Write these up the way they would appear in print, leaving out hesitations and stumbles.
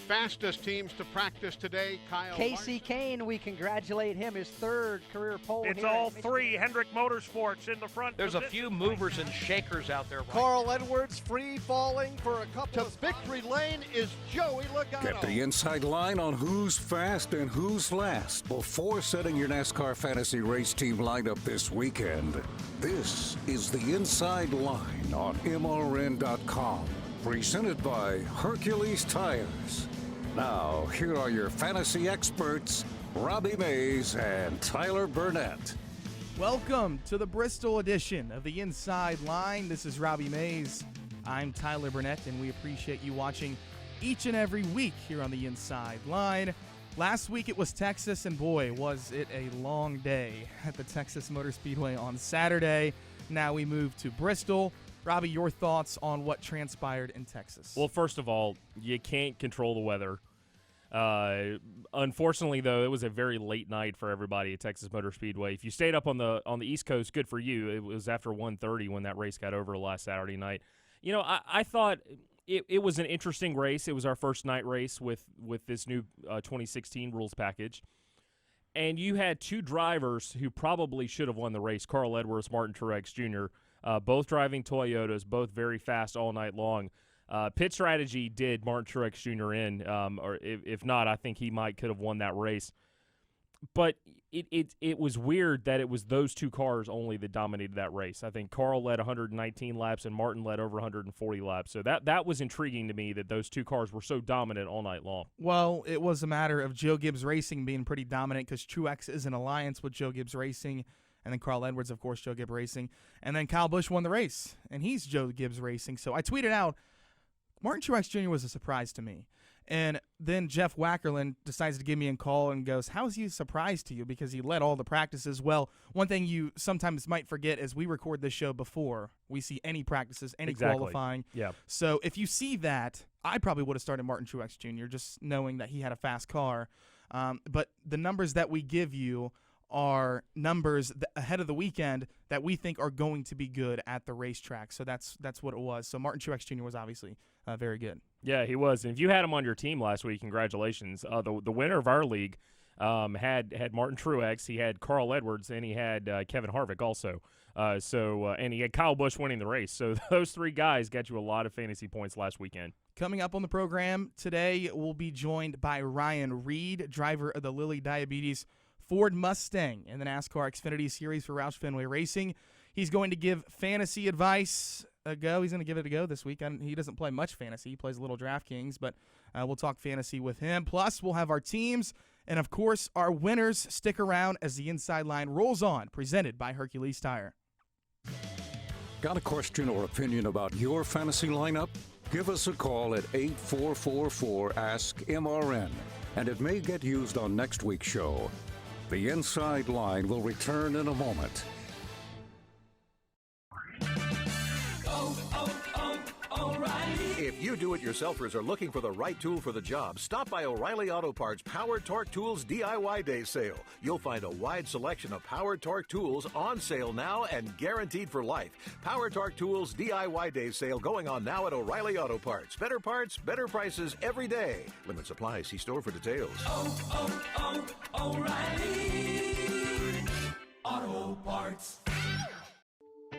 fastest teams to practice today. Kyle Casey Larson. Kane, we congratulate him, his third career pole. It's here all at three Hendrick Motorsports in the front. There's a few movers and shakers out there. Carl Edwards free falling for a couple To victory lane is Joey Logano. Get the inside line on who's fast and who's last before setting your NASCAR fantasy race team lineup this weekend. This is the Inside Line on MRN.com, presented by Hercules Tires. Now, here are your fantasy experts, Robbie Mays and Tyler Burnett. Welcome to the Bristol edition of the Inside Line. This is Robbie Mays. I'm Tyler Burnett, and we appreciate you watching each and every week here on the Inside Line. Last week it was Texas, and boy, was it a long day at the Texas Motor Speedway on Saturday. Now we move to Bristol. Robbie, your thoughts on what transpired in Texas? Well, first of all, you can't control the weather. Unfortunately, though, it was a very late night for everybody at Texas Motor Speedway. If you stayed up on the East Coast, good for you. It was after 1:30 when that race got over last Saturday night. You know, I thought it was an interesting race. It was our first night race with this new 2016 rules package. And you had two drivers who probably should have won the race, Carl Edwards, Martin Truex Jr., both driving Toyotas, both very fast all night long. Pit strategy did Martin Truex Jr. in, or if not, I think he could have won that race. But it was weird that it was those two cars only that dominated that race. I think Carl led 119 laps and Martin led over 140 laps. So that was intriguing to me that those two cars were so dominant all night long. Well, it was a matter of Joe Gibbs Racing being pretty dominant because Truex is in alliance with Joe Gibbs Racing, and then Carl Edwards, of course, Joe Gibbs Racing. And then Kyle Busch won the race, and he's Joe Gibbs Racing. So I tweeted out, Martin Truex Jr. was a surprise to me. And then Jeff Wackerlin decides to give me a call and goes, how is he a surprise to you? Because he led all the practices. Well, one thing you sometimes might forget is we record this show before we see any practices, any qualifying. Yeah. So if you see that, I probably would have started Martin Truex Jr. just knowing that he had a fast car. But the numbers that we give you are numbers ahead of the weekend that we think are going to be good at the racetrack. So that's what it was. So Martin Truex Jr. was obviously very good. Yeah, he was. And if you had him on your team last week, congratulations. The winner of our league had Martin Truex, he had Carl Edwards, and he had Kevin Harvick also. And he had Kyle Busch winning the race. So those three guys got you a lot of fantasy points last weekend. Coming up on the program today, we'll be joined by Ryan Reed, driver of the Lilly Diabetes Ford Mustang in the NASCAR XFINITY Series for Roush-Fenway Racing. He's going to give fantasy advice a go. He's going to give it a go this week. He doesn't play much fantasy. He plays a little DraftKings, but we'll talk fantasy with him. Plus, we'll have our teams and, of course, our winners. Stick around as the Inside Line rolls on, presented by Hercules Tire. Got a question or opinion about your fantasy lineup? Give us a call at 8444-ASK-MRN, and it may get used on next week's show. The Inside Line will return in a moment. If you do-it-yourselfers are looking for the right tool for the job, stop by O'Reilly Auto Parts Power Torque Tools DIY Day Sale. You'll find a wide selection of Power Torque tools on sale now and guaranteed for life. Power Torque Tools DIY Day Sale going on now at O'Reilly Auto Parts. Better parts, better prices every day. Limit supply. See store for details. O'Reilly Auto Parts.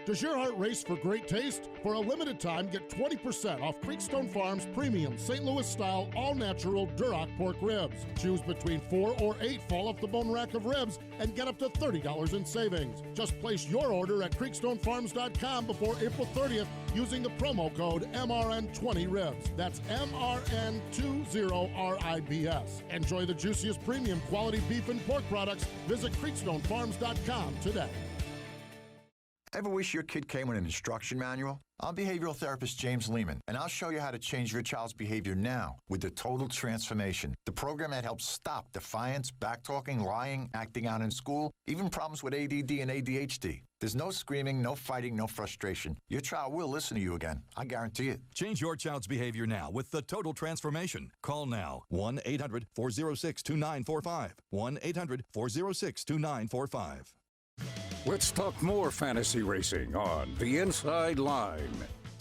Does your heart race for great taste? For a limited time, get 20% off Creekstone Farms premium St. Louis-style all-natural Duroc pork ribs. Choose between 4 or 8 fall-off-the-bone rack of ribs and get up to $30 in savings. Just place your order at creekstonefarms.com before April 30th using the promo code MRN20RIBS. That's MRN20RIBS. Enjoy the juiciest premium quality beef and pork products. Visit creekstonefarms.com today. Ever wish your kid came with an instruction manual? I'm behavioral therapist James Lehman, and I'll show you how to change your child's behavior now with the Total Transformation, the program that helps stop defiance, backtalking, lying, acting out in school, even problems with ADD and ADHD. There's no screaming, no fighting, no frustration. Your child will listen to you again. I guarantee it. Change your child's behavior now with the Total Transformation. Call now. 1-800-406-2945. 1-800-406-2945. Let's talk more fantasy racing on The Inside Line.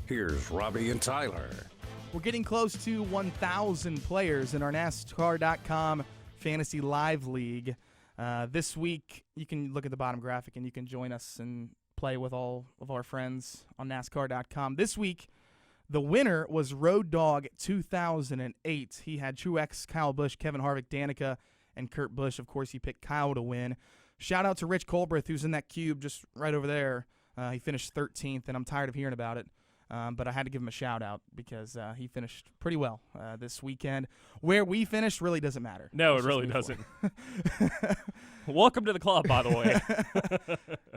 Here's Robbie and Tyler. We're getting close to 1,000 players in our NASCAR.com Fantasy Live League. This week, you can look at the bottom graphic and you can join us and play with all of our friends on NASCAR.com. This week, the winner was Road Dog 2008. He had Truex, Kyle Busch, Kevin Harvick, Danica, and Kurt Busch. Of course, he picked Kyle to win. Shout out to Rich Colbreth, who's in that cube just right over there. He finished 13th, and I'm tired of hearing about it. But I had to give him a shout-out because he finished pretty well this weekend. Where we finished really doesn't matter. No, it really doesn't. Welcome to the club, by the way.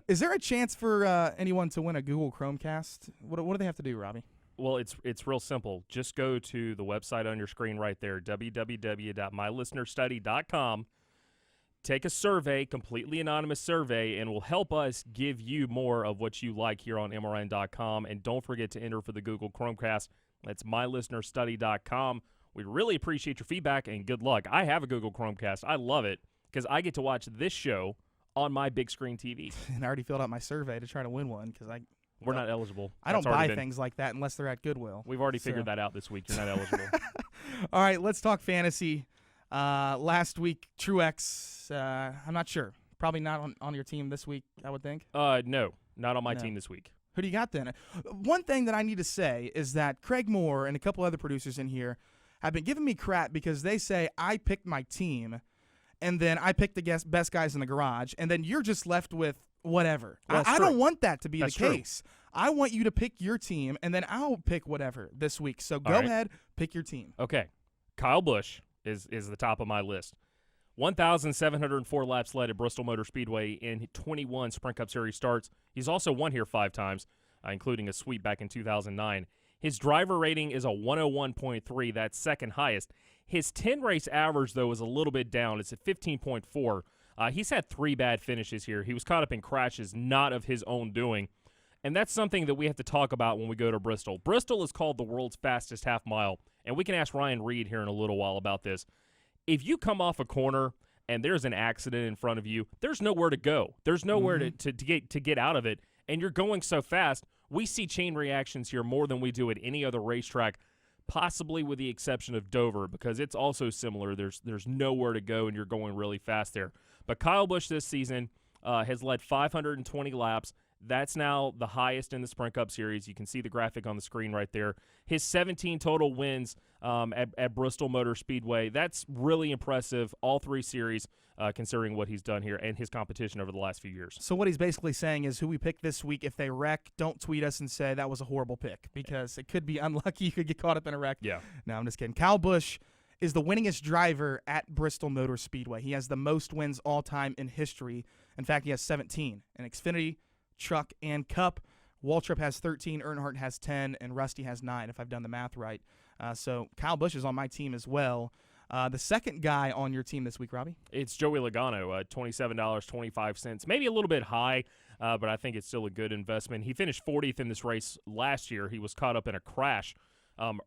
Is there a chance for anyone to win a Google Chromecast? What do they have to do, Robbie? Well, it's real simple. Just go to the website on your screen right there, www.mylistenerstudy.com. Take a survey, completely anonymous survey, and will help us give you more of what you like here on MRN.com. And don't forget to enter for the Google Chromecast. That's mylistenerstudy.com. We really appreciate your feedback, and good luck. I have a Google Chromecast. I love it because I get to watch this show on my big screen TV. And I already filled out my survey to try to win one because we're not eligible. I don't buy things like that unless they're at Goodwill. We've already figured that out this week. You're not eligible. All right, let's talk fantasy. Last week, Truex, I'm not sure. Probably not on your team this week, I would think. No, not on my team this week. Who do you got then? One thing that I need to say is that Craig Moore and a couple other producers in here have been giving me crap because they say I picked my team, and then I picked the best guys in the garage, and then you're just left with whatever. I don't want that to be the case. I want you to pick your team, and then I'll pick whatever this week. So go ahead, pick your team. Okay. Kyle Busch is the top of my list. 1,704 laps led at Bristol Motor Speedway in 21 Sprint Cup Series starts. He's also won here 5 times, including a sweep back in 2009. His driver rating is a 101.3. That's second highest. His 10-race average, though, is a little bit down. It's at 15.4. He's had 3 bad finishes here. He was caught up in crashes, not of his own doing. And that's something that we have to talk about when we go to Bristol. Bristol is called the world's fastest half mile, and we can ask Ryan Reed here in a little while about this. If you come off a corner and there's an accident in front of you, there's nowhere to go. There's nowhere to get out of it, and you're going so fast. We see chain reactions here more than we do at any other racetrack, possibly with the exception of Dover, because it's also similar. There's nowhere to go, and you're going really fast there. But Kyle Busch this season has led 520 laps. That's now the highest in the Sprint Cup Series. You can see the graphic on the screen right there. His 17 total wins at Bristol Motor Speedway. That's really impressive, all 3 series, considering what he's done here and his competition over the last few years. So what he's basically saying is who we pick this week, if they wreck, don't tweet us and say that was a horrible pick because it could be unlucky. You could get caught up in a wreck. Yeah. No, I'm just kidding. Kyle Busch is the winningest driver at Bristol Motor Speedway. He has the most wins all time in history. In fact, he has 17 in Xfinity, Truck, and Cup. Waltrip has 13, Earnhardt has 10, and Rusty has 9, if I've done the math right. So Kyle Busch is on my team as well. The second guy on your team this week, Robbie? It's Joey Logano, $27.25. Maybe a little bit high, but I think it's still a good investment. He finished 40th in this race last year. He was caught up in a crash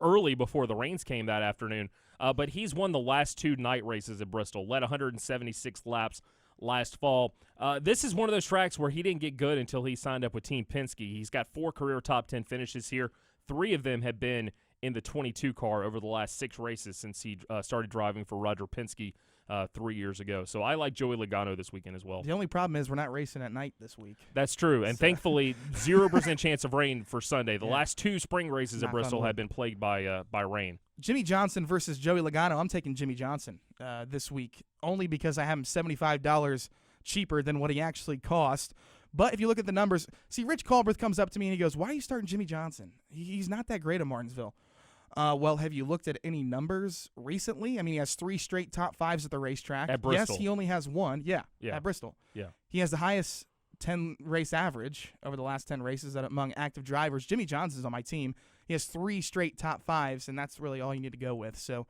early before the rains came that afternoon. But he's won the last 2 night races at Bristol, led 176 laps last fall. This is one of those tracks where he didn't get good until he signed up with Team Penske. He's got 4 career top 10 finishes here. 3 of them have been in the 22 car over the last 6 races since he started driving for Roger Penske 3 years ago. So I like Joey Logano this weekend as well. The only problem is we're not racing at night this week. That's true, and thankfully 0% chance of rain for Sunday. The last 2 spring races at Bristol have been plagued by rain. Jimmy Johnson versus Joey Logano. I'm taking Jimmy Johnson this week, only because I have him $75 cheaper than what he actually cost. But if you look at the numbers, see, Rich Colbreth comes up to me and he goes, "Why are you starting Jimmy Johnson? He's not that great at Martinsville." Well, have you looked at any numbers recently? I mean, he has 3 straight top 5s at the racetrack. At Bristol. Yes, he only has 1. Yeah, at Bristol. Yeah. He has the highest 10-race average over the last 10 races among active drivers. Jimmy Johnson's on my team. He has 3 straight top 5s, and that's really all you need to go with. So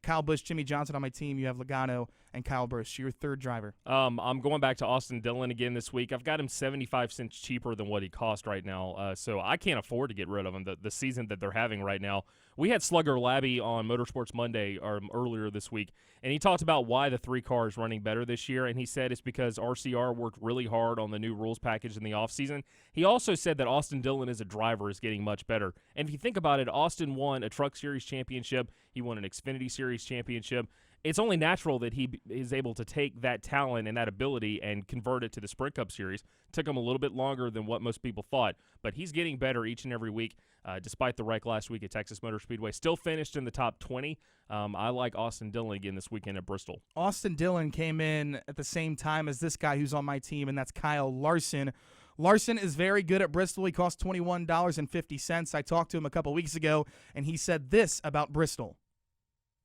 Kyle Busch, Jimmy Johnson on my team. You have Logano and Kyle Busch, your third driver. I'm going back to Austin Dillon again this week. I've got him 75 cents cheaper than what he cost right now, so I can't afford to get rid of him. The season that they're having right now. We had Slugger Labby on Motorsports Monday earlier this week, and he talked about why the 3 car is running better this year, and he said it's because RCR worked really hard on the new rules package in the offseason. He also said that Austin Dillon as a driver is getting much better. And if you think about it, Austin won a Truck Series championship. He won an Xfinity Series championship. It's only natural that he is able to take that talent and that ability and convert it to the Sprint Cup Series. Took him a little bit longer than what most people thought, but he's getting better each and every week, despite the wreck last week at Texas Motor Speedway. Still finished in the top 20. I like Austin Dillon again this weekend at Bristol. Austin Dillon came in at the same time as this guy who's on my team, and that's Kyle Larson. Larson is very good at Bristol. He costs $21.50. I talked to him a couple weeks ago, and he said this about Bristol.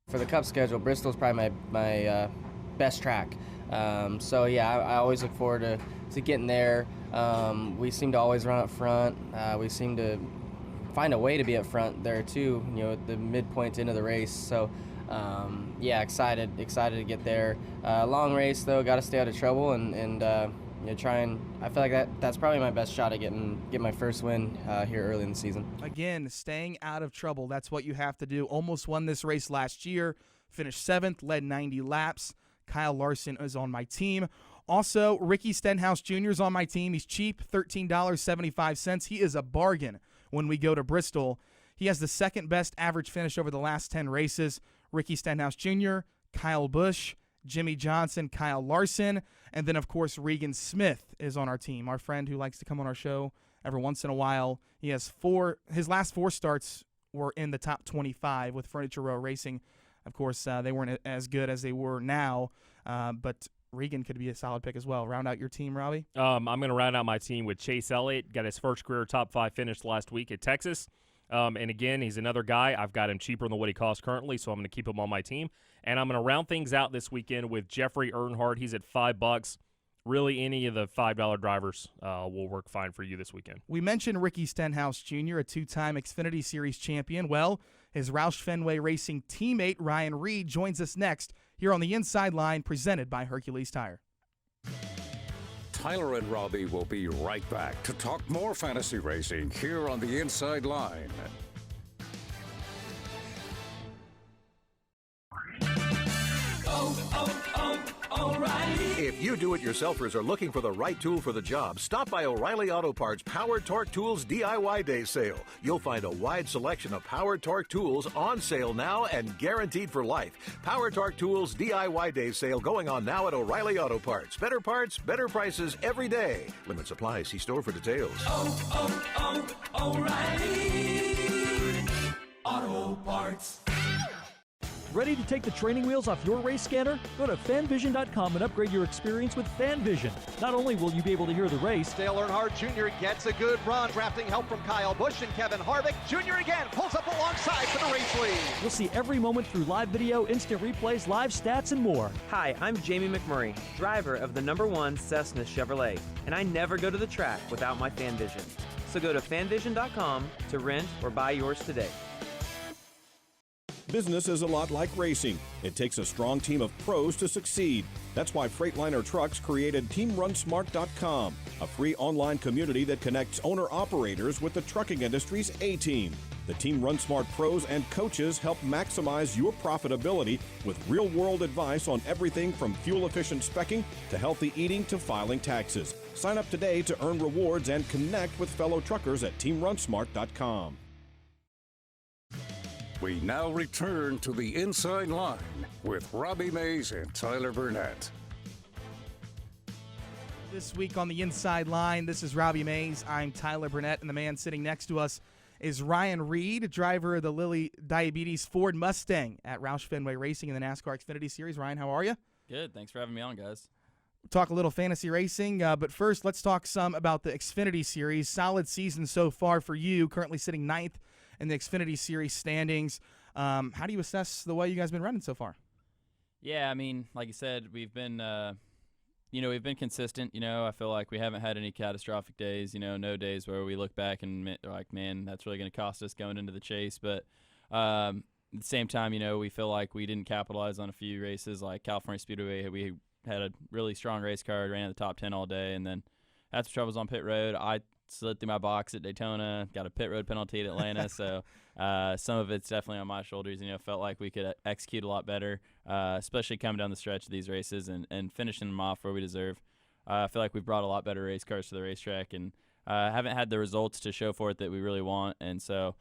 For the Cup schedule, Bristol's probably my best track. So, yeah, I always look forward to getting there. We seem to always run up front. We seem to find a way to be up front there, too, at the midpoint into the race. So, yeah, excited to get there. Long race, though, got to stay out of trouble and try and I feel like that's probably my best shot at get my first win here early in the season. Again, staying out of trouble. That's what you have to do. Almost won this race last year. Finished 7th, led 90 laps. Kyle Larson is on my team. Also, Ricky Stenhouse Jr. is on my team. He's cheap, $13.75. He is a bargain when we go to Bristol. He has the second best average finish over the last 10 races. Ricky Stenhouse Jr., Kyle Busch, Jimmy Johnson, Kyle Larson, and then, of course, Regan Smith is on our team, our friend who likes to come on our show every once in a while. He has his last 4 starts were in the top 25 with Furniture Row Racing. Of course, they weren't as good as they were now, but Regan could be a solid pick as well. Round out your team, Robbie? I'm going to round out my team with Chase Elliott. Got his first career top 5 finish last week at Texas. And again, he's another guy. I've got him cheaper than what he costs currently, so I'm going to keep him on my team. And I'm going to round things out this weekend with Jeffrey Earnhardt. He's at $5. Really, any of the $5 drivers will work fine for you this weekend. We mentioned Ricky Stenhouse Jr., a 2-time Xfinity Series champion. Well, his Roush-Fenway Racing teammate Ryan Reed joins us next here on the Inside Line, presented by Hercules Tire. Tyler and Robbie will be right back to talk more fantasy racing here on the Inside Line. O'Reilly. If you do-it-yourselfers are looking for the right tool for the job, stop by O'Reilly Auto Parts Power Torque Tools DIY Day Sale. You'll find a wide selection of Power Torque tools on sale now and guaranteed for life. Power Torque Tools DIY Day Sale going on now at O'Reilly Auto Parts. Better parts, better prices every day. Limit supply. See store for details. O'Reilly Auto Parts. Ready to take the training wheels off your race scanner? Go to fanvision.com and upgrade your experience with FanVision. Not only will you be able to hear the race, Dale Earnhardt Jr. gets a good run, drafting help from Kyle Busch and Kevin Harvick. Jr. again pulls up alongside for the race lead. you'll see every moment through live video, instant replays, live stats, and more. Hi, I'm Jamie McMurray, driver of the #1 Cessna Chevrolet, and I never go to the track without my FanVision. So go to fanvision.com to rent or buy yours today. Business is a lot like racing. It takes a strong team of pros to succeed. That's why Freightliner Trucks created TeamRunSmart.com, a free online community that connects owner-operators with the trucking industry's A-team. The Team Run Smart pros and coaches help maximize your profitability with real-world advice on everything from fuel-efficient speccing to healthy eating to filing taxes. Sign up today to earn rewards and connect with fellow truckers at TeamRunSmart.com. We now return to the Inside Line with Robbie Mays and Tyler Burnett. This week on the Inside Line, this is Robbie Mays. I'm Tyler Burnett, and the man sitting next to us is Ryan Reed, driver of the Lilly Diabetes Ford Mustang at Roush-Fenway Racing in the NASCAR XFINITY Series. Ryan, how are you? Good. Thanks for having me on, guys. We'll talk a little fantasy racing, but first let's talk some about the XFINITY Series. Solid season so far for you, currently sitting 9th in the XFINITY Series standings. How do you assess the way you guys have been running so far? Yeah, I mean, like you said, we've been, we've been consistent. I feel like we haven't had any catastrophic days. No days where we look back and are like, man, that's really going to cost us going into the chase. But at the same time, we feel like we didn't capitalize on a few races like California Speedway. We had a really strong race car, ran in the top 10 all day, and then had some troubles on pit road. I slid through my box at Daytona, got a pit road penalty at Atlanta, so some of it's definitely on my shoulders. Felt like we could execute a lot better, especially coming down the stretch of these races and finishing them off where we deserve. I feel like we've brought a lot better race cars to the racetrack, and haven't had the results to show for it that we really want, and so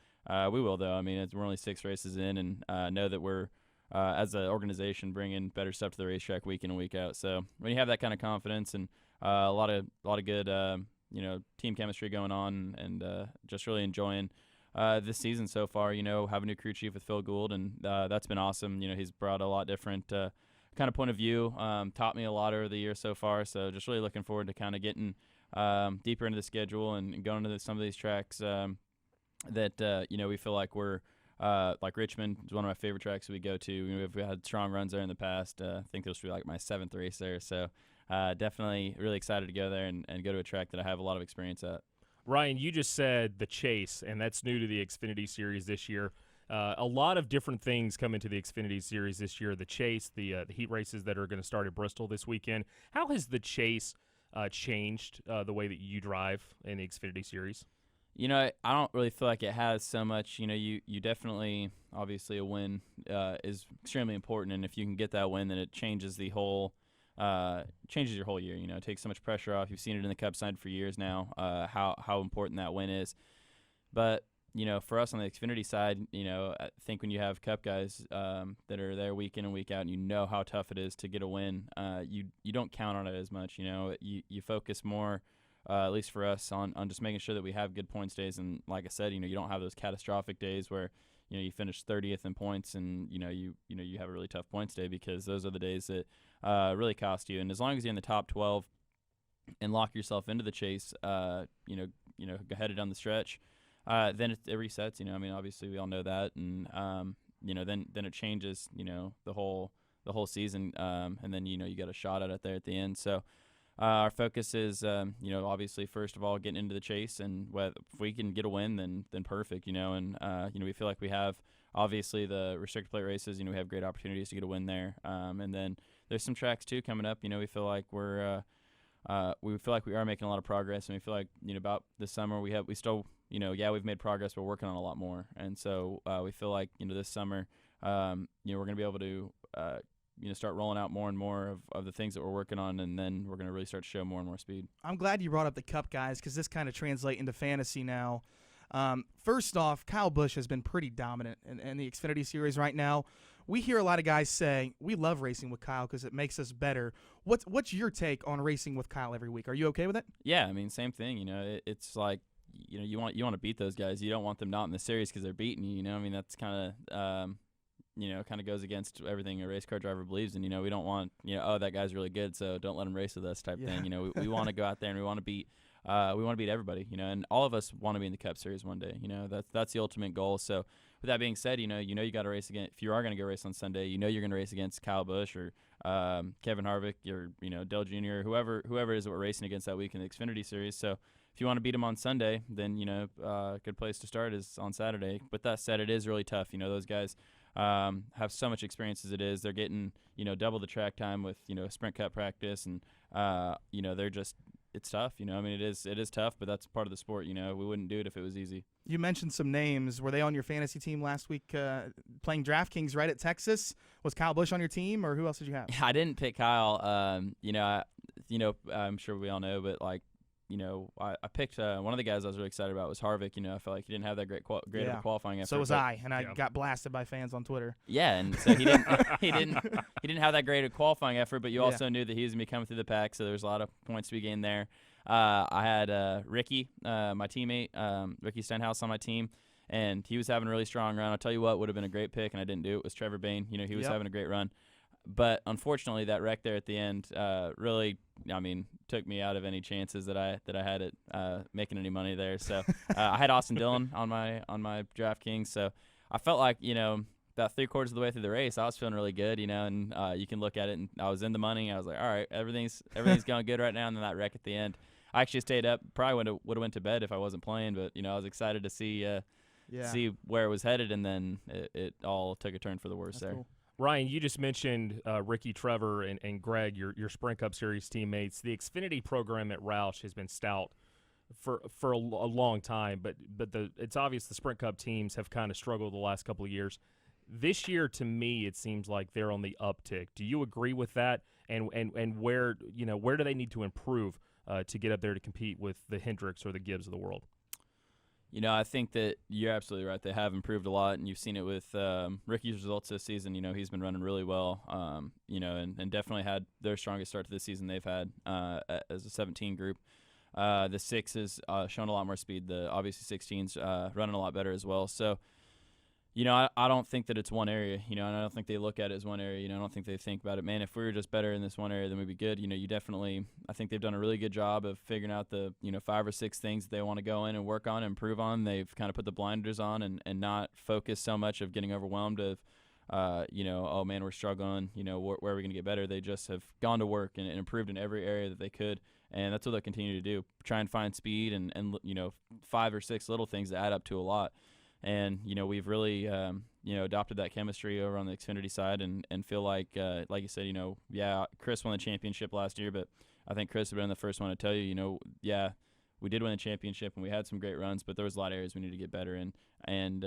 we will, though. I mean, we're only 6 races in, and know that we're, as an organization, bringing better stuff to the racetrack week in and week out. So when you have that kind of confidence and a lot of good team chemistry going on, and just really enjoying this season so far. Have a new crew chief with Phil Gould, and that's been awesome. He's brought a lot different kind of point of view, taught me a lot over the year so far. So just really looking forward to kind of getting deeper into the schedule and going to some of these tracks that we feel like we're like Richmond is one of my favorite tracks that we go to. We've had strong runs there in the past. I think this will be like my 7th race there. So definitely really excited to go there and go to a track that I have a lot of experience at. Ryan, you just said the Chase, and that's new to the Xfinity Series this year. A lot of different things come into the Xfinity Series this year. The Chase, the heat races that are going to start at Bristol this weekend. How has the Chase changed the way that you drive in the Xfinity Series? I don't really feel like it has so much. You definitely, obviously, a win is extremely important, and if you can get that win, then it changes the whole. Changes your whole year. It takes so much pressure off. You've seen it in the Cup side for years now, how important that win is. But, for us on the Xfinity side, I think when you have Cup guys that are there week in and week out, and you know how tough it is to get a win, you don't count on it as much. You focus more, at least for us, on just making sure that we have good points days. And like I said, you don't have those catastrophic days where you finish 30th in points and you have a really tough points day, because those are the days that really cost you. And as long as you're in the top 12 and lock yourself into the Chase, headed down the stretch, then it resets. Obviously we all know that, and then it changes the whole season, and then you got a shot at it there at the end. So our focus is obviously first of all getting into the Chase, and if we can get a win, then perfect. And we feel like we have obviously the restricted plate races. We have great opportunities to get a win there, and then there's some tracks too coming up. We feel like we are making a lot of progress, and we feel like about this summer we've made progress, but we're working on a lot more. And so we feel like this summer we're going to be able to start rolling out more and more of the things that we're working on, and then we're going to really start to show more and more speed. I'm glad you brought up the Cup guys, because this kind of translates into fantasy now. First off, Kyle Busch has been pretty dominant in the Xfinity Series right now. We hear a lot of guys say, we love racing with Kyle because it makes us better. What's your take on racing with Kyle every week? Are you okay with it? Yeah, same thing. It's like, you want to beat those guys. You don't want them not in the series because they're beating you. That's kind of kind of goes against everything a race car driver believes in. We don't want, that guy's really good, so don't let him race with us type thing. We want to go out there and we want to beat everybody, and all of us want to be in the Cup Series one day. That's the ultimate goal. So with that being said, you got to race again. If you are going to go race on Sunday, you're going to race against Kyle Busch or Kevin Harvick or Dale Jr. whoever it is that we're racing against that week in the Xfinity Series. So if you want to beat them on Sunday, then a good place to start is on Saturday. But that said, it is really tough. Those guys have so much experience as it is. They're getting double the track time with sprint cup practice, and they're just, it's tough. It is tough, but that's part of the sport. We wouldn't do it if it was easy. You mentioned some names. Were they on your fantasy team last week playing DraftKings right at Texas? Was Kyle Busch on your team, or who else did you have? I didn't pick Kyle. I'm sure we all know, but I picked one of the guys I was really excited about was Harvick. I felt like he didn't have that great of a qualifying effort. So was I, and I got blasted by fans on Twitter. Yeah, and so he didn't have that great of qualifying effort, but you also knew that he was going to be coming through the pack, so there's a lot of points to be gained there. I had Ricky, my teammate, Ricky Stenhouse on my team, and he was having a really strong run. I'll tell you what would have been a great pick, and I didn't do it, was Trevor Bayne. He was having a great run. But unfortunately, that wreck there at the end really, took me out of any chances that I had at making any money there. So I had Austin Dillon on my DraftKings. So I felt like about 3/4 of the way through the race, I was feeling really good. And you can look at it, and I was in the money. I was like, all right, everything's going good right now. And then that wreck at the end, I actually stayed up. Probably would have went to bed if I wasn't playing, but I was excited to see see where it was headed, and then it all took a turn for the worse there. Cool. Ryan, you just mentioned Ricky, Trevor, and Greg, your Sprint Cup Series teammates. The Xfinity program at Roush has been stout for a long time, but it's obvious the Sprint Cup teams have kind of struggled the last couple of years. This year, to me, it seems like they're on the uptick. Do you agree with that? And where do they need to improve to get up there to compete with the Hendricks or the Gibbs of the world? I think that you're absolutely right. They have improved a lot, and you've seen it with Ricky's results this season. He's been running really well, and definitely had their strongest start to this season they've had as a 17 group. The 6 has shown a lot more speed. The obviously 16's running a lot better as well. So, I don't think that it's one area, and I don't think they look at it as one area. I don't think they think about it, man, if we were just better in this one area, then we'd be good. You definitely, I think they've done a really good job of figuring out the, 5 or 6 things that they want to go in and work on and improve on. They've kind of put the blinders on and not focus so much of getting overwhelmed of, oh, man, we're struggling, where are we going to get better? They just have gone to work and improved in every area that they could, and that's what they'll continue to do, try and find speed and 5 or 6 little things that add up to a lot. And, we've really, adopted that chemistry over on the Xfinity side and feel like you said, Chris won the championship last year, but I think Chris would have been the first one to tell you, we did win the championship and we had some great runs, but there was a lot of areas we need to get better in. And,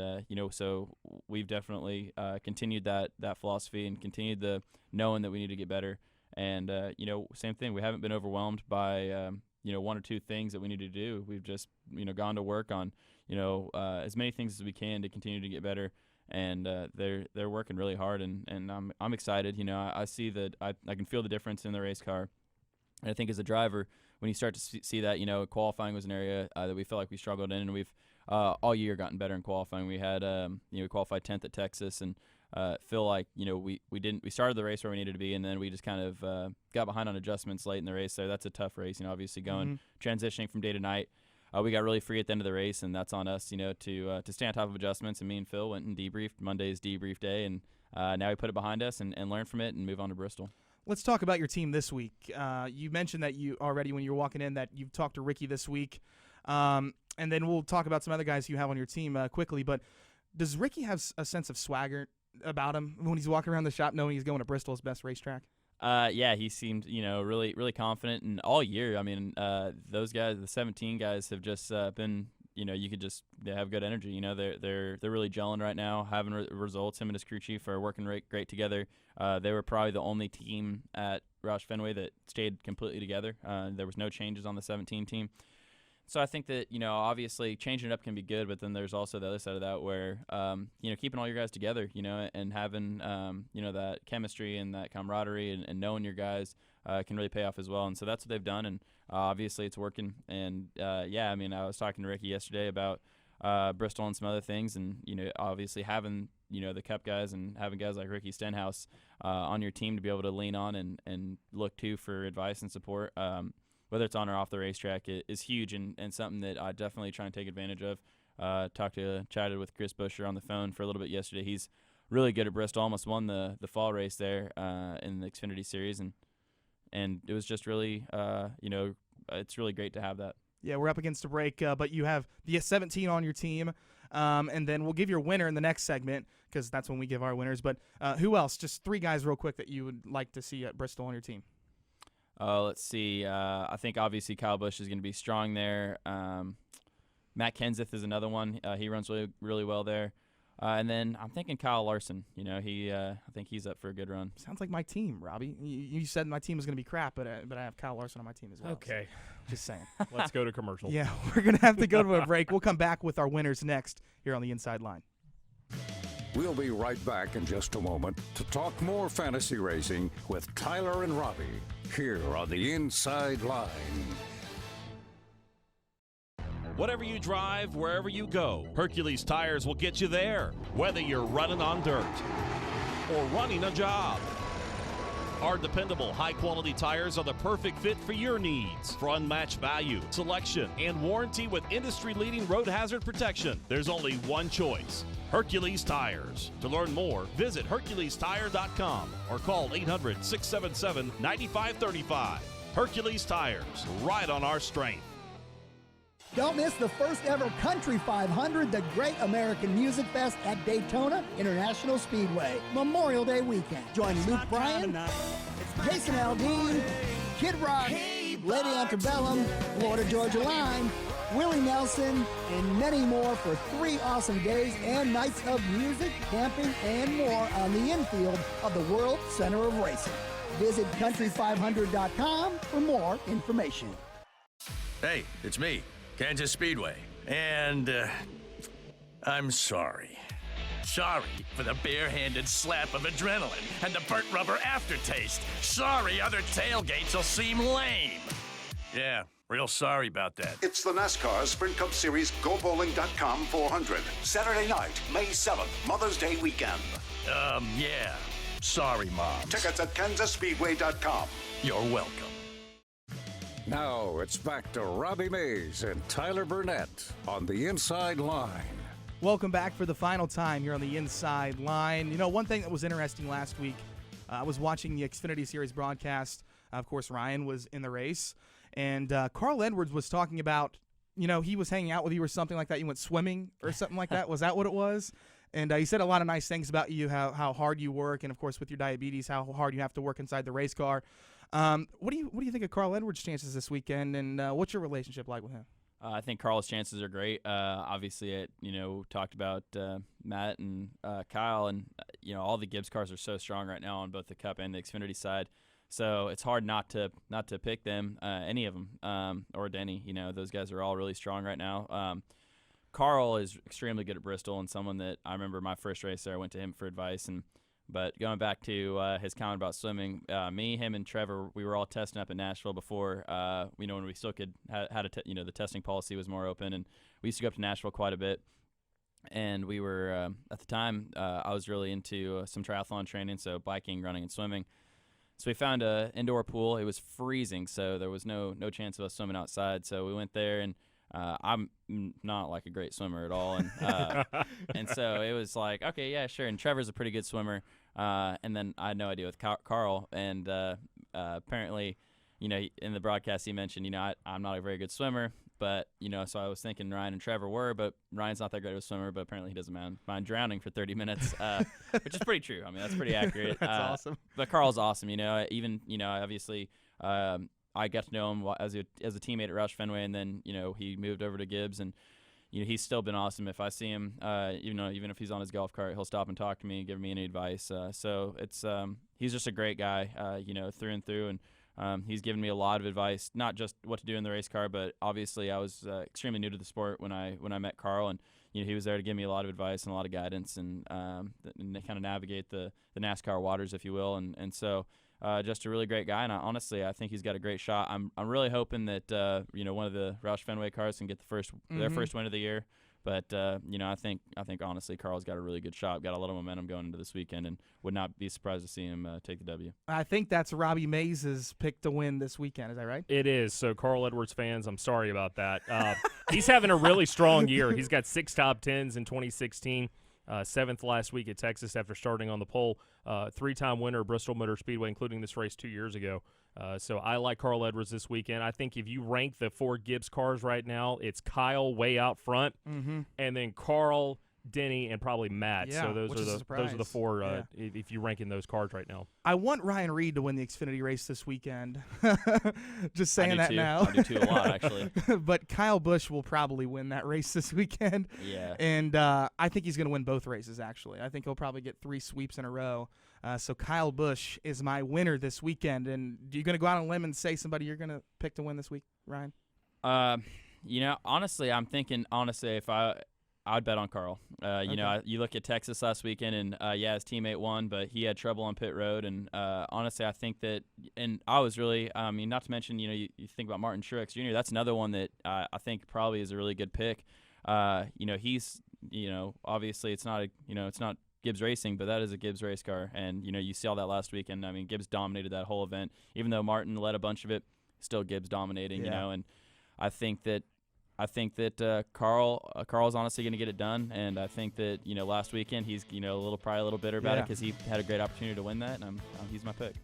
so we've definitely continued that philosophy and continued the knowing that we need to get better. And, same thing, we haven't been overwhelmed by, 1 or 2 things that we need to do. We've just, gone to work on, as many things as we can to continue to get better, and they're working really hard, and I'm excited. I see that I can feel the difference in the race car, and I think as a driver, when you start to see that, qualifying was an area that we felt like we struggled in, and we've all year gotten better in qualifying. We had we qualified 10th at Texas, and feel like we started the race where we needed to be, and then we just kind of got behind on adjustments late in the race. So that's a tough race, obviously going transitioning from day to night. We got really free at the end of the race, and that's on us, to stay on top of adjustments. And me and Phil went and debriefed. Monday's debrief day, and now we put it behind us and learn from it and move on to Bristol. Let's talk about your team this week. You mentioned that you already, when you were walking in, that you've talked to Ricky this week, and then we'll talk about some other guys you have on your team quickly. But does Ricky have a sense of swagger about him when he's walking around the shop knowing he's going to Bristol's best racetrack? Yeah, he seemed, really, really confident, and all year, I mean, those guys, the 17 guys, have just been, they have good energy. They're really gelling right now, having results. Him and his crew chief are working great together. They were probably the only team at roush-fenway that stayed completely together. There was no changes on the 17 team. So I think that, obviously changing it up can be good, but then there's also the other side of that where, keeping all your guys together, and having, that chemistry and that camaraderie and knowing your guys can really pay off as well. And so that's what they've done, and obviously it's working. And, I was talking to Ricky yesterday about Bristol and some other things, and, obviously having, the Cup guys and having guys like Ricky Stenhouse on your team to be able to lean on and look to for advice and support, whether it's on or off the racetrack, is huge and something that I definitely try and take advantage of. Chatted with Chris Buescher on the phone for a little bit yesterday. He's really good at Bristol, almost won the fall race there in the Xfinity Series, and it was just really, it's really great to have that. Yeah, we're up against a break, but you have the 17 on your team, and then we'll give your winner in the next segment because that's when we give our winners. But who else? Just 3 guys real quick that you would like to see at Bristol on your team. Let's see. I think obviously Kyle Busch is going to be strong there. Matt Kenseth is another one. He runs really, really well there. And then I'm thinking Kyle Larson. I think he's up for a good run. Sounds like my team, Robbie. You said my team was going to be crap, but I have Kyle Larson on my team as well. Okay. So just saying. Let's go to commercial. Yeah, we're going to have to go to a break. We'll come back with our winners next here on the Inside Line. We'll be right back in just a moment to talk more fantasy racing with Tyler and Robbie here on the Inside Line. Whatever you drive, wherever you go, Hercules Tires will get you there, whether you're running on dirt or running a job. Our dependable, high-quality tires are the perfect fit for your needs. For unmatched value, selection, and warranty with industry-leading road hazard protection, there's only one choice: Hercules Tires. To learn more, visit HerculesTire.com or call 800-677-9535. Hercules Tires, right on our strength. Don't miss the first ever Country 500, the Great American Music Fest at Daytona International Speedway, Memorial Day weekend. Join Luke Bryan, Jason Aldean, Kid Rock, Lady Antebellum, Florida Georgia Line, Willie Nelson, and many more for 3 awesome days and nights of music, camping, and more on the infield of the World Center of Racing. Visit country500.com for more information. Hey, it's me, Kansas Speedway, and I'm sorry. Sorry for the barehanded slap of adrenaline and the burnt rubber aftertaste. Sorry other tailgates will seem lame. Yeah, real sorry about that. It's the NASCAR Sprint Cup Series GoBowling.com 400. Saturday night, May 7th, Mother's Day weekend. Yeah. Sorry, Mom. Tickets at KansasSpeedway.com. You're welcome. Now it's back to Robbie Mays and Tyler Burnett on the Inside Line. Welcome back for the final time here on the Inside Line. You know, one thing that was interesting last week, I was watching the Xfinity Series broadcast. Of course, Ryan was in the race. And Carl Edwards was talking about, you know, he was hanging out with you or something like that. You went swimming or something like that. Was that what it was? And he said a lot of nice things about you, how hard you work, and, of course, with your diabetes, how hard you have to work inside the race car. What do you think of Carl Edwards' chances this weekend, and what's your relationship like with him? I think Carl's chances are great. Obviously, talked about Matt and Kyle, and all the Gibbs cars are so strong right now on both the Cup and the Xfinity side. So it's hard not to pick them, any of them, or Denny. Those guys are all really strong right now. Carl is extremely good at Bristol, and someone that I remember my first race there, I went to him for advice. But going back to his comment about swimming, me, him, and Trevor, we were all testing up in Nashville before, when we still could the testing policy was more open, and we used to go up to Nashville quite a bit. And we were at the time, I was really into some triathlon training, so biking, running, and swimming. So we found an indoor pool. It was freezing, so there was no chance of us swimming outside. So we went there, and I'm not like a great swimmer at all, and so it was like, okay, yeah, sure. And Trevor's a pretty good swimmer, and then I had no idea with Carl, and apparently, in the broadcast he mentioned, I'm not a very good swimmer, but so I was thinking Ryan and Trevor were, but Ryan's not that great of a swimmer, but apparently he doesn't mind drowning for 30 minutes, which is pretty true. I mean, that's pretty accurate. That's awesome. But Carl's awesome. Even obviously. I got to know him as a teammate at Roush-Fenway, and then he moved over to Gibbs, and he's still been awesome. If I see him, even if he's on his golf cart, he'll stop and talk to me, give me any advice. So it's he's just a great guy, through and through, and he's given me a lot of advice, not just what to do in the race car, but obviously I was extremely new to the sport when I met Carl, and he was there to give me a lot of advice and a lot of guidance, and kind of navigate the NASCAR waters, if you will, and so. Just a really great guy, and honestly, I think he's got a great shot. I'm really hoping that one of the Roush-Fenway cars can get their first win of the year. But I think honestly, Carl's got a really good shot. Got a lot of momentum going into this weekend, and would not be surprised to see him take the W. I think that's Robbie Mays' pick to win this weekend. Is that right? It is. So Carl Edwards fans, I'm sorry about that. He's having a really strong year. He's got 6 top 10s in 2016. 7th last week at Texas after starting on the pole. 3-time winner Bristol Motor Speedway, including this race 2 years ago. So I like Carl Edwards this weekend. I think if you rank the 4 Gibbs cars right now, it's Kyle way out front, and then Carl, Denny, and probably Matt. Yeah, so those are the 4 if you rank in those cars right now. I want Ryan Reed to win the Xfinity race this weekend. Just saying that now. I do too a lot, actually. But Kyle Busch will probably win that race this weekend. Yeah. And I think he's going to win both races, actually. I think he'll probably get 3 sweeps in a row. So Kyle Busch is my winner this weekend. And are you going to go out on a limb and say somebody you're going to pick to win this week, Ryan? Honestly, I'm thinking, if I'd bet on Carl. You look at Texas last weekend, and his teammate won, but he had trouble on pit road. And honestly, I think that, and I was really, not to mention, you think about Martin Truex Jr. That's another one that I think probably is a really good pick. He's, obviously it's not Gibbs Racing, but that is a Gibbs race car, and you saw that last weekend. I mean, Gibbs dominated that whole event, even though Martin led a bunch of it. Still Gibbs dominating, and I think that I think that Carl's honestly going to get it done, and I think that last weekend he's probably a little bitter about it because he had a great opportunity to win that, and he's my pick.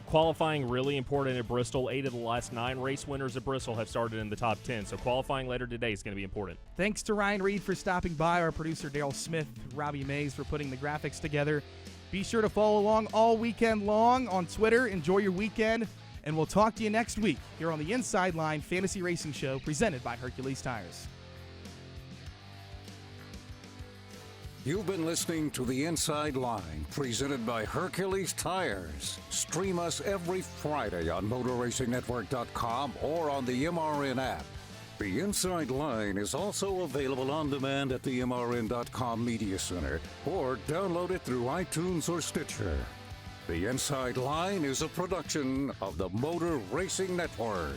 Qualifying really important at Bristol. 8 of the last 9 race winners at Bristol have started in the top 10, so qualifying later today is going to be important. Thanks to Ryan Reed for stopping by, our producer Daryl Smith, Robbie Mays for putting the graphics together. Be sure to follow along all weekend long on Twitter. Enjoy your weekend. And we'll talk to you next week here on the Inside Line Fantasy Racing Show presented by Hercules Tires. You've been listening to the Inside Line presented by Hercules Tires. Stream us every Friday on MotorRacingNetwork.com or on the MRN app. The Inside Line is also available on demand at the MRN.com Media Center or download it through iTunes or Stitcher. The Inside Line is a production of the Motor Racing Network.